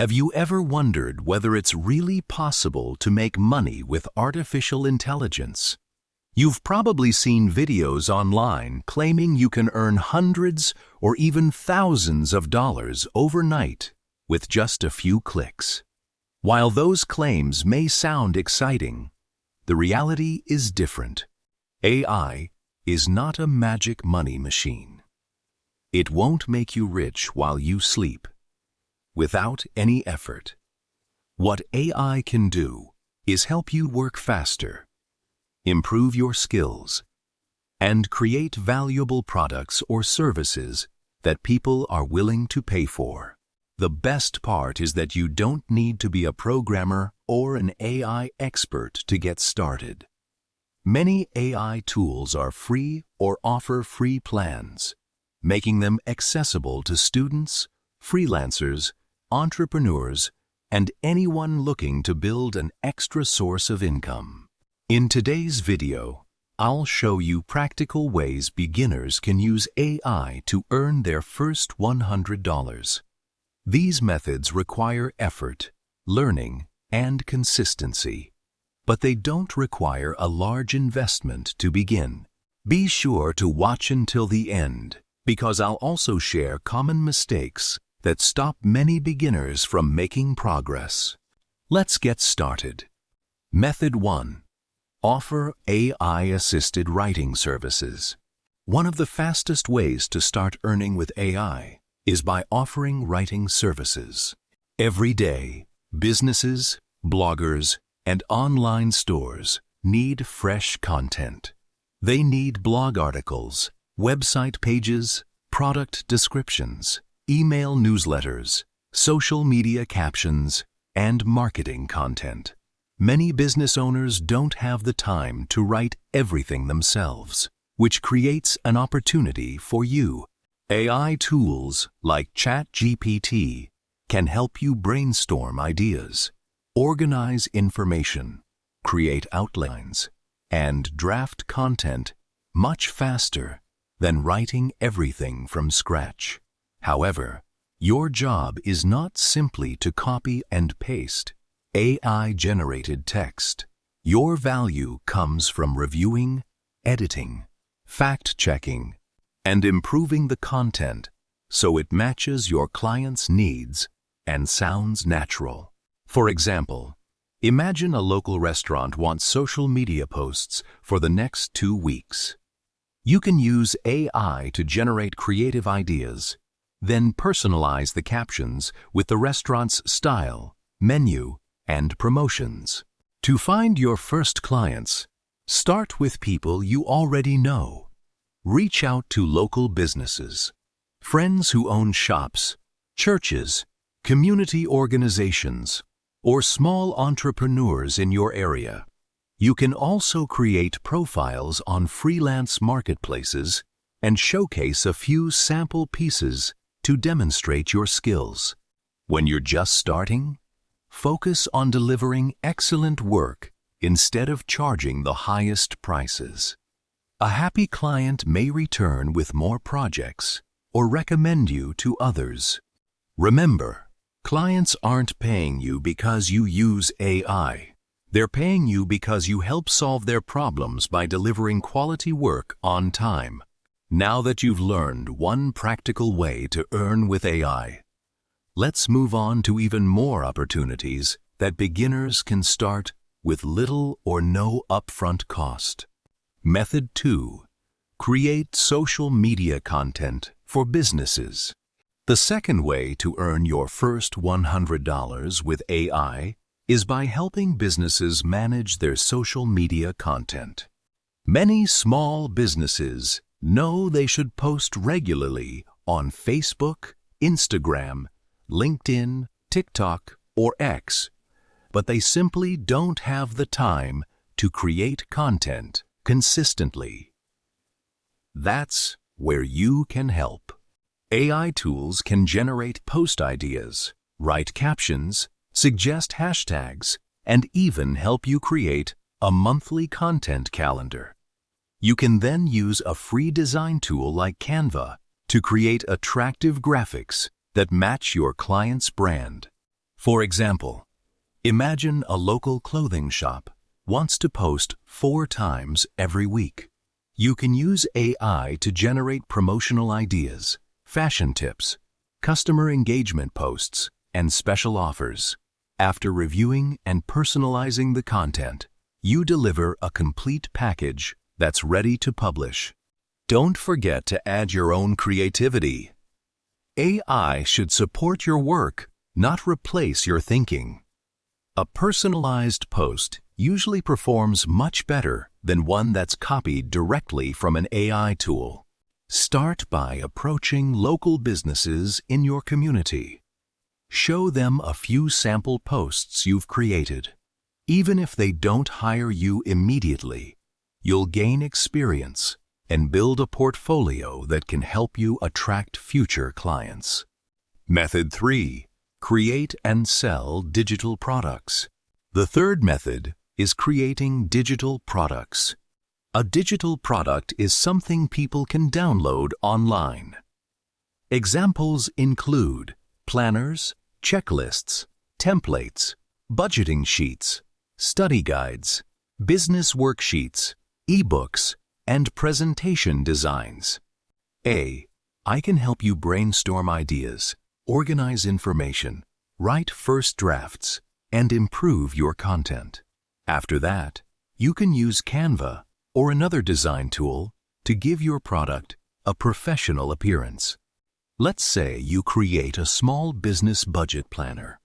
Have you ever wondered whether it's really possible to make money with artificial intelligence? You've probably seen videos online claiming you can earn hundreds or even thousands of dollars overnight with just a few clicks. While those claims may sound exciting, the reality is different. AI is not a magic money machine. It won't make you rich while you sleep, without any effort. What AI can do is help you work faster, improve your skills, and create valuable products or services that people are willing to pay for. The best part is that you don't need to be a programmer or an AI expert to get started. Many AI tools are free or offer free plans, making them accessible to students, freelancers, entrepreneurs, and anyone looking to build an extra source of income. In today's video, I'll show you practical ways beginners can use AI to earn their first $100. These methods require effort, learning, and consistency, but they don't require a large investment to begin. Be sure to watch until the end, because I'll also share common mistakes that stop many beginners from making progress. Let's get started. Method 1. Offer AI-assisted writing services. One of the fastest ways to start earning with AI is by offering writing services. Every day, businesses, bloggers, and online stores need fresh content. They need blog articles, website pages, product descriptions, email newsletters, social media captions, and marketing content. Many business owners don't have the time to write everything themselves, which creates an opportunity for you. AI tools like ChatGPT can help you brainstorm ideas, organize information, create outlines, and draft content much faster than writing everything from scratch. However, your job is not simply to copy and paste AI-generated text. Your value comes from reviewing, editing, fact-checking, and improving the content so it matches your client's needs and sounds natural. For example, imagine a local restaurant wants social media posts for the next 2 weeks. You can use AI to generate creative ideas, then personalize the captions with the restaurant's style, menu, and promotions. To find your first clients, start with people you already know. Reach out to local businesses, friends who own shops, churches, community organizations, or small entrepreneurs in your area. You can also create profiles on freelance marketplaces and showcase a few sample pieces to demonstrate your skills. When you're just starting, focus on delivering excellent work instead of charging the highest prices. A happy client may return with more projects or recommend you to others. Remember, clients aren't paying you because you use AI. They're paying you because you help solve their problems by delivering quality work on time. Now that you've learned one practical way to earn with AI, let's move on to even more opportunities that beginners can start with little or no upfront cost. Method 2. Create social media content for businesses. The second way to earn your first $100 with AI is by helping businesses manage their social media content. Many small businesses know they should post regularly on Facebook, Instagram, LinkedIn, TikTok, or X, but they simply don't have the time to create content consistently. That's where you can help. AI tools can generate post ideas, write captions, suggest hashtags, and even help you create a monthly content calendar. You can then use a free design tool like Canva to create attractive graphics that match your client's brand. For example, imagine a local clothing shop wants to post 4 times every week. You can use AI to generate promotional ideas, fashion tips, customer engagement posts, and special offers. After reviewing and personalizing the content, you deliver a complete package that's ready to publish. Don't forget to add your own creativity. AI should support your work, not replace your thinking. A personalized post usually performs much better than one that's copied directly from an AI tool. Start by approaching local businesses in your community. Show them a few sample posts you've created. Even if they don't hire you immediately, you'll gain experience and build a portfolio that can help you attract future clients. Method 3. Create and sell digital products. The third method is creating digital products. A digital product is something people can download online. Examples include planners, checklists, templates, budgeting sheets, study guides, business worksheets, ebooks, and presentation designs. I can help you brainstorm ideas, organize information, write first drafts, and improve your content. After that, you can use Canva or another design tool to give your product a professional appearance. Let's say you create a small business budget planner.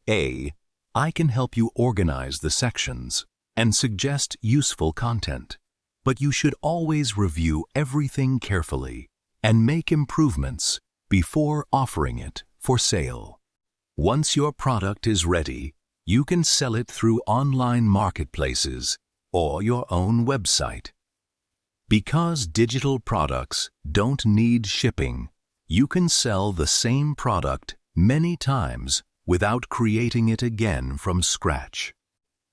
I can help you organize the sections and suggest useful content, but you should always review everything carefully and make improvements before offering it for sale. Once your product is ready, you can sell it through online marketplaces or your own website. Because digital products don't need shipping, you can sell the same product many times without creating it again from scratch.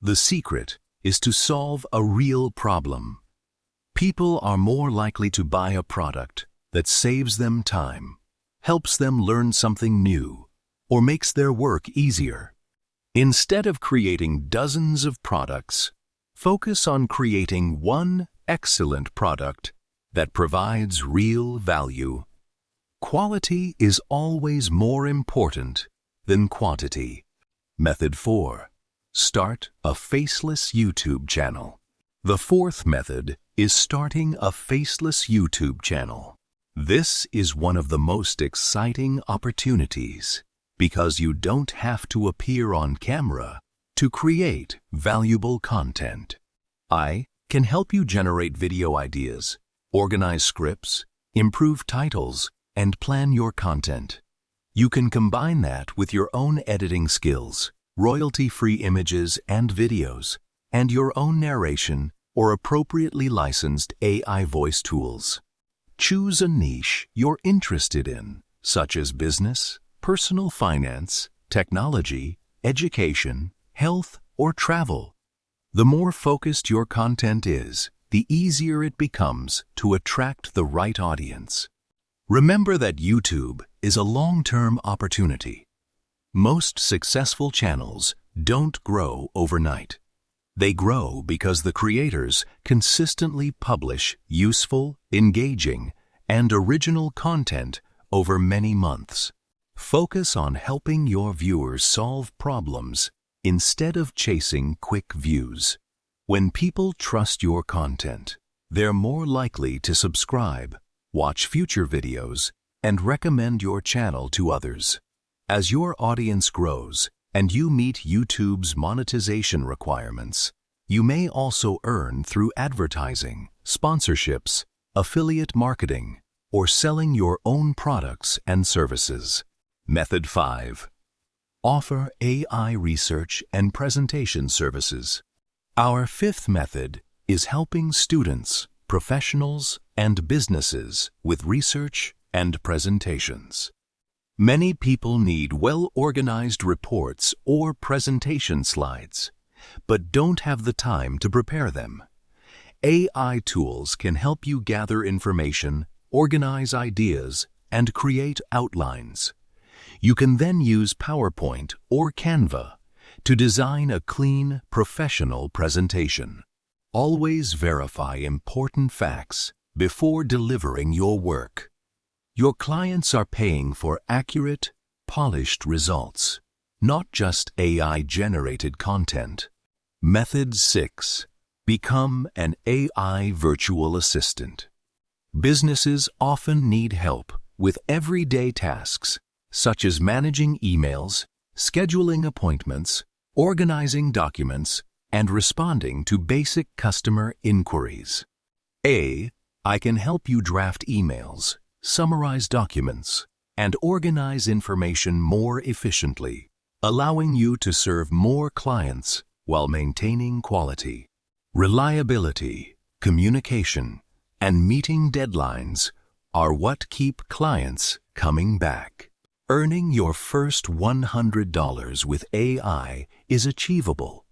The secret is to solve a real problem. People are more likely to buy a product that saves them time, helps them learn something new, or makes their work easier. Instead of creating dozens of products, focus on creating one excellent product that provides real value. Quality is always more important than quantity. Method 4. Start a faceless YouTube channel. The fourth method is starting a faceless YouTube channel. This is one of the most exciting opportunities because you don't have to appear on camera to create valuable content. I can help you generate video ideas, organize scripts, improve titles, and plan your content. You can combine that with your own editing skills, royalty-free images and videos, and your own narration or appropriately licensed AI voice tools. Choose a niche you're interested in, such as business, personal finance, technology, education, health, or travel. The more focused your content is, the easier it becomes to attract the right audience. Remember that YouTube is a long-term opportunity. Most successful channels don't grow overnight. They grow because the creators consistently publish useful, engaging, and original content over many months. Focus on helping your viewers solve problems instead of chasing quick views. When people trust your content, they're more likely to subscribe, watch future videos, and recommend your channel to others. As your audience grows and you meet YouTube's monetization requirements, you may also earn through advertising, sponsorships, affiliate marketing, or selling your own products and services. Method 5. Offer AI research and presentation services. Our fifth method is helping students, professionals, and businesses with research and presentations. Many people need well-organized reports or presentation slides, but don't have the time to prepare them. AI tools can help you gather information, organize ideas, and create outlines. You can then use PowerPoint or Canva to design a clean, professional presentation. Always verify important facts before delivering your work. Your clients are paying for accurate, polished results, not just AI-generated content. Method 6. Become an AI virtual assistant. Businesses often need help with everyday tasks, such as managing emails, scheduling appointments, organizing documents, and responding to basic customer inquiries. I can help you draft emails, summarize documents, and organize information more efficiently, allowing you to serve more clients while maintaining quality. Reliability, communication, and meeting deadlines are what keep clients coming back. Earning your first $100 with AI is achievable,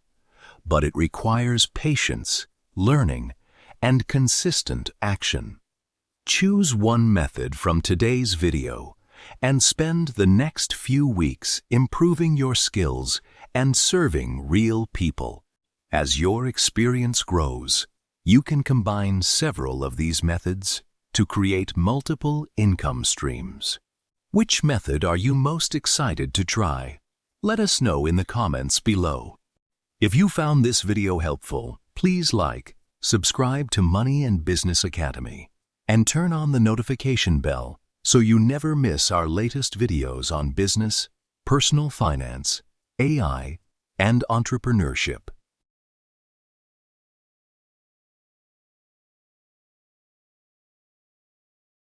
but it requires patience, learning, and consistent action. Choose one method from today's video and spend the next few weeks improving your skills and serving real people. As your experience grows, you can combine several of these methods to create multiple income streams. Which method are you most excited to try? Let us know in the comments below. If you found this video helpful, please like, subscribe to Money and Business Academy, and turn on the notification bell so you never miss our latest videos on business, personal finance, AI, and entrepreneurship.